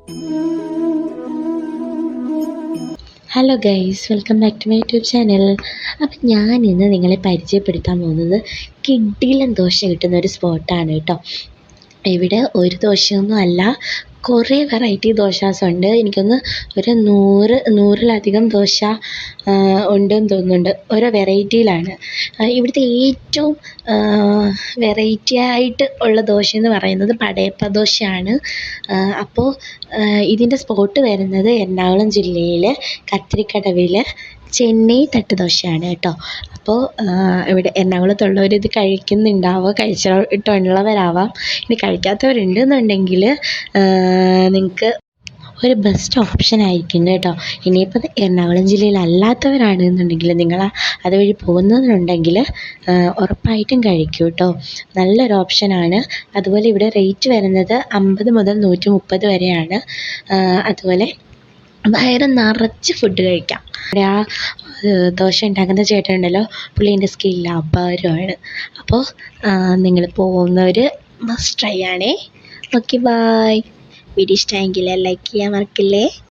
Hello guys, welcome back to my YouTube channel. അപ്പം ഞാൻ ഇന്ന് നിങ്ങളെ പരിചയപ്പെടുത്താൻ പോകുന്നത് കിടിലൻ ദോശ കിട്ടുന്ന ഒരു സ്പോട്ടാണ് കേട്ടോ. ഇവിടെ ഒരു ദോശയൊന്നും അല്ല, കുറേ വെറൈറ്റി ദോശാസ് ഉണ്ട്. എനിക്കൊന്ന് ഒരു നൂറിലധികം ദോശ ഉണ്ടെന്ന് തോന്നുന്നുണ്ട്. ഓരോ വെറൈറ്റിയിലാണ്. ഇവിടുത്തെ ഏറ്റവും വെറൈറ്റി ആയിട്ട് ഉള്ള ദോശ എന്ന് പറയുന്നത് പടയപ്പ ദോശയാണ്. അപ്പോൾ ഇതിൻ്റെ സ്പോട്ട് വരുന്നത് എറണാകുളം ജില്ലയിൽ കത്തിരിക്കടവിൽ ചെന്നൈ തട്ട് ദോശയാണ് കേട്ടോ. അപ്പോൾ ഇവിടെ എറണാകുളത്തുള്ളവർ ഇത് കഴിക്കുന്നുണ്ടാവുക, കഴിച്ചിട്ടുള്ളവരാവാം. ഇനി കഴിക്കാത്തവരുണ്ടെന്നുണ്ടെങ്കിൽ നിങ്ങൾക്ക് ഒരു ബെസ്റ്റ് ഓപ്ഷൻ ആയിരിക്കും കേട്ടോ. ഇനിയിപ്പോൾ എറണാകുളം ജില്ലയിലല്ലാത്തവരാണെന്നുണ്ടെങ്കിൽ നിങ്ങൾ അതുവഴി പോകുന്നവരുണ്ടെങ്കിൽ ഉറപ്പായിട്ടും കഴിക്കൂ കേട്ടോ. നല്ലൊരു ഓപ്ഷനാണ്. അതുപോലെ ഇവിടെ റേറ്റ് വരുന്നത് 50 മുതൽ 130 വരെയാണ്. അതുപോലെ വയറ് നിറച്ച് ഫുഡ് കഴിക്കാം. അവിടെ ആ ദോശ ഉണ്ടാക്കുന്ന ചേട്ടനുണ്ടല്ലോ, പുള്ളീൻ്റെ സ്കിൽ അപാരമാണ്. അപ്പോൾ നിങ്ങൾ പോകുന്നവർ മസ്റ്റ് ട്രൈ ആണേ. Okay, bye. വീഡിയോ ഇഷ്ടമെങ്കിൽ ലൈക്ക് ചെയ്യാൻ മറക്കില്ലേ.